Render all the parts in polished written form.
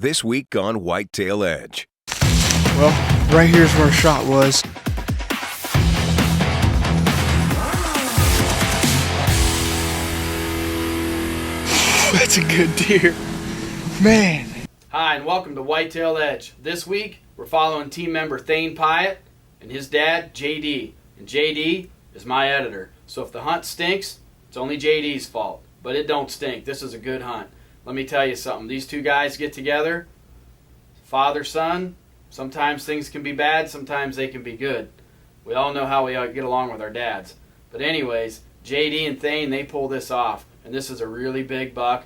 This week on Whitetail Edge. Well, right here's where a shot was. That's a good deer. Man. Hi, and welcome to Whitetail Edge. This week, we're following team member Thane Piatt and his dad, JD. And JD is my editor. So if the hunt stinks, it's only JD's fault. But it don't stink. This is a good hunt. Let me tell you something. These two guys get together, father, son. Sometimes things can be bad, sometimes they can be good. We all know how we get along with our dads. But anyways, JD and Thane, they pull this off. And this is a really big buck.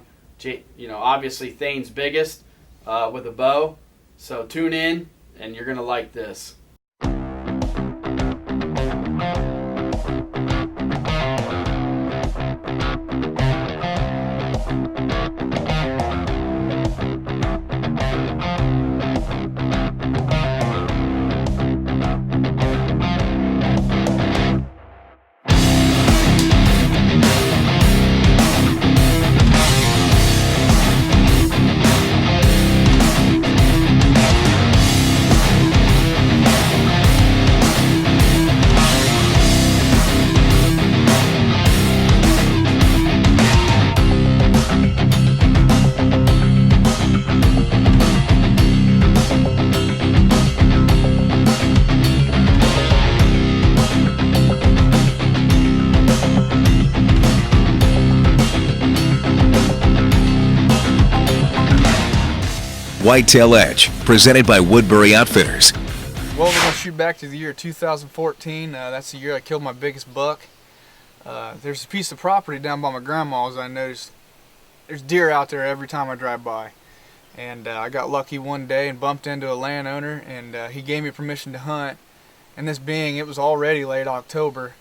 Obviously Thane's biggest with a bow. So tune in and you're going to like this. Whitetail Edge, presented by Woodbury Outfitters. Well, we're going to shoot back to the year 2014. That's the year I killed my biggest buck. There's a piece of property down by my grandma's. I noticed there's deer out there every time I drive by. And I got lucky one day and bumped into a landowner, and he gave me permission to hunt. And this being, it was already late October.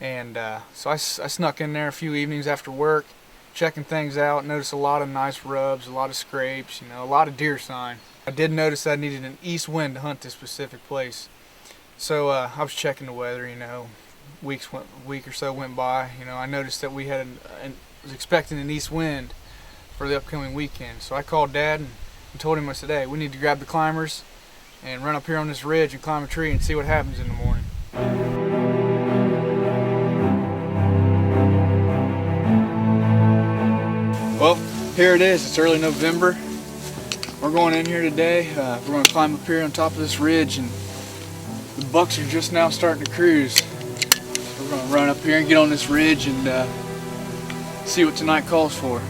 And so I snuck in there a few evenings after work, checking things out, noticed a lot of nice rubs, a lot of scrapes, a lot of deer sign. I did notice that I needed an east wind to hunt this specific place. So I was checking the weather, week or so went by. I noticed that we had was expecting an east wind for the upcoming weekend. So I called Dad and told him, I said, hey, we need to grab the climbers and run up here on this ridge and climb a tree and see what happens in the morning. Well, here it is. It's early November. We're going in here today. We're going to climb up here on top of this ridge, and the bucks are just now starting to cruise. So we're going to run up here and get on this ridge and see what tonight calls for.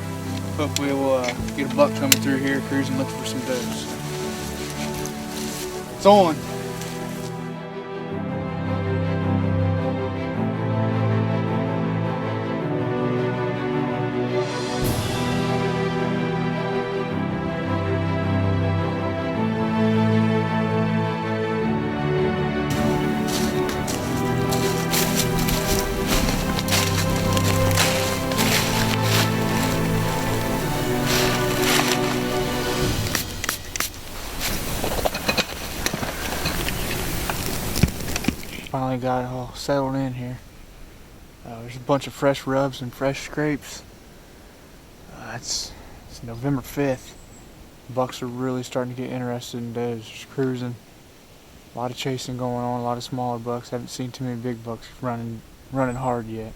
Hopefully we'll get a buck coming through here, cruising, looking for some does. It's on. Finally got it all settled in here. There's a bunch of fresh rubs and fresh scrapes. It's November 5th. Bucks are really starting to get interested in does. Just cruising. A lot of chasing going on, a lot of smaller bucks. Haven't seen too many big bucks running hard yet.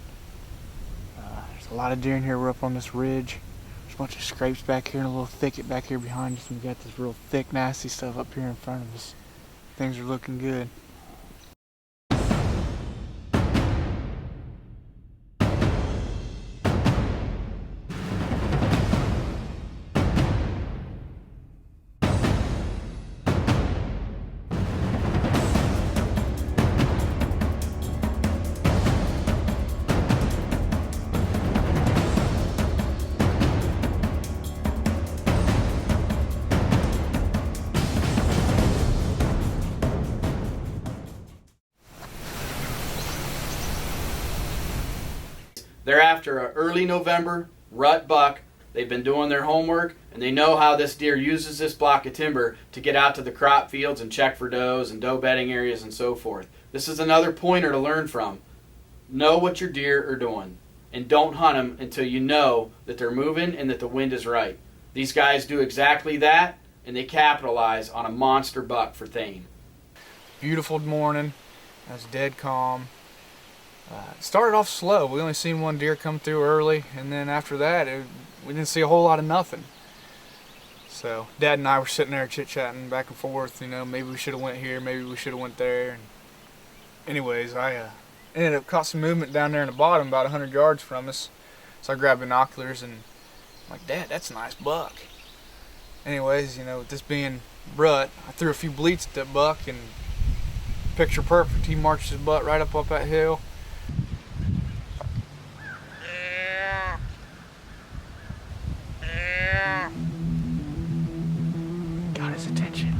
There's a lot of deer in here. We're up on this ridge. There's a bunch of scrapes back here and a little thicket back here behind us. And we got this real thick, nasty stuff up here in front of us. Things are looking good. They're after an early November rut buck. They've been doing their homework, and they know how this deer uses this block of timber to get out to the crop fields and check for does and doe bedding areas and so forth. This is another pointer to learn from. Know what your deer are doing, and don't hunt them until you know that they're moving and that the wind is right. These guys do exactly that, and they capitalize on a monster buck for Thane. Beautiful morning. It was dead calm. It started off slow. We only seen one deer come through early, and then after that, we didn't see a whole lot of nothing. So Dad and I were sitting there chit-chatting back and forth. You know, maybe we should have went here, maybe we should have went there. And anyways, I ended up caught some movement down there in the bottom, about 100 yards from us. So I grabbed binoculars and I'm like, Dad, that's a nice buck. Anyways, you know, with this being rut, I threw a few bleats at that buck, and picture perfect. He marched his butt right up that hill. Got his attention.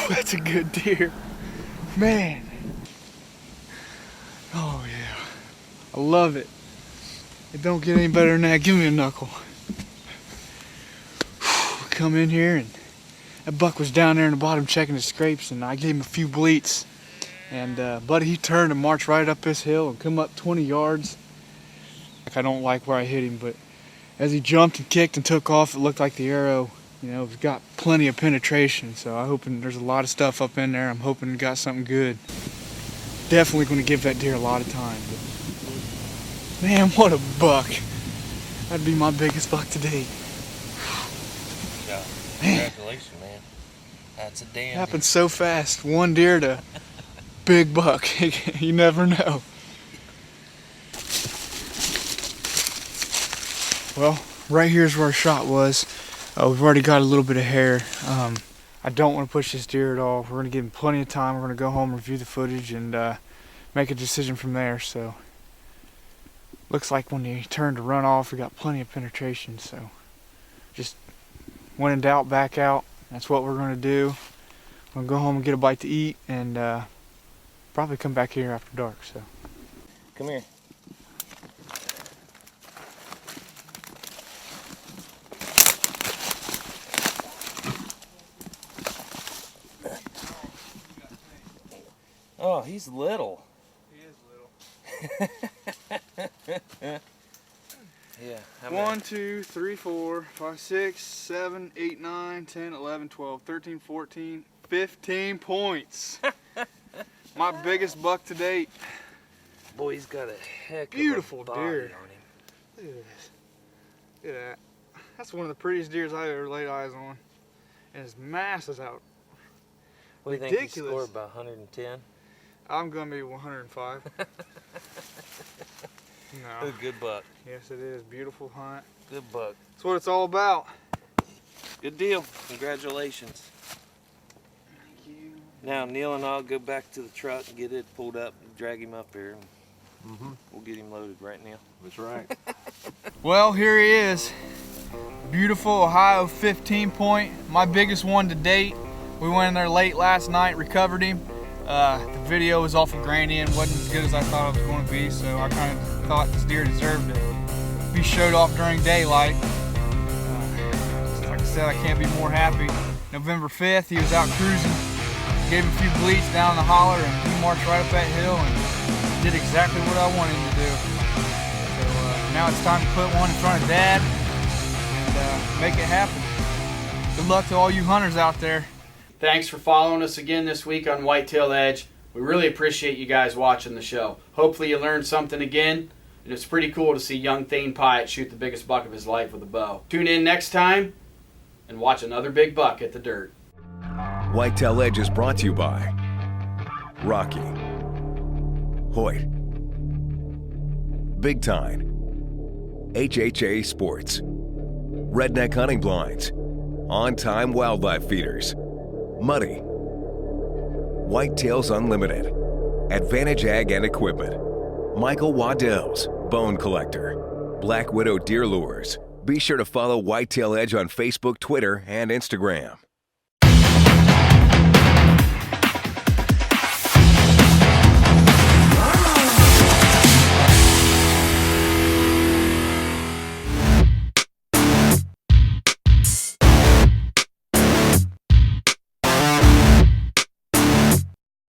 That's a good deer, man. Oh yeah, I love it. It don't get any better than that. Give me a knuckle. Come in here, and that buck was down there in the bottom checking his scrapes, and I gave him a few bleats, and buddy, he turned and marched right up this hill and come up 20 yards. I don't like where I hit him, but as he jumped and kicked and took off, it looked like the arrow, you know, it's got plenty of penetration. So I'm hoping there's a lot of stuff up in there. I'm hoping it got something good. Definitely going to give that deer a lot of time. But man, what a buck. That'd be my biggest buck to date. Yeah. Congratulations, man. That's a damn. Happened so fast. One deer to big buck. You never know. Well, right here's where our shot was. We've already got a little bit of hair. I don't want to push this deer at all. We're going to give him plenty of time. We're going to go home, review the footage, and make a decision from there. So, looks like when he turned to run off, we got plenty of penetration. So, just when in doubt, back out. That's what we're going to do. We're going to go home and get a bite to eat, and probably come back here after dark. So, Come here. Oh, he's little. he is little. Yeah. 1, 2, 3, 4, 5, 6, 7, 8, 9, 10, 11, 12, 13, 14, 15 points. My biggest buck to date. Boy, he's got a heck Beautiful of a body deer. on him. Look at this. Look at that. That's one of the prettiest deers I've ever laid eyes on. And his mass is out. What do you think he Ridiculous. scored, about 110? I'm gonna be 105. No. A good buck. Yes, it is. Beautiful hunt. Good buck. That's what it's all about. Good deal. Congratulations. Thank you. Now, Neil and I'll go back to the truck and get it pulled up and drag him up here. And we'll get him loaded right now. That's right. Well, here he is. Beautiful Ohio 15 point. My biggest one to date. We went in there late last night, recovered him. The video was awful grainy and wasn't as good as I thought it was going to be, so I kind of thought this deer deserved to be showed off during daylight. Like I said, I can't be more happy. November 5th, he was out cruising. Gave him a few bleats down the holler, and he marched right up that hill and did exactly what I wanted him to do. So now it's time to put one in front of Dad and make it happen. Good luck to all you hunters out there. Thanks for following us again this week on Whitetail Edge. We really appreciate you guys watching the show. Hopefully you learned something again, and it's pretty cool to see young Thane Piatt shoot the biggest buck of his life with a bow. Tune in next time and watch another big buck at the dirt. Whitetail Edge is brought to you by Rocky, Hoyt, Big Time, HHA Sports, Redneck Hunting Blinds, On Time Wildlife Feeders, Muddy, Whitetails Unlimited, Advantage Ag and Equipment, Michael Waddell's Bone Collector, Black Widow Deer Lures. Be sure to follow Whitetail Edge on Facebook, Twitter, and Instagram.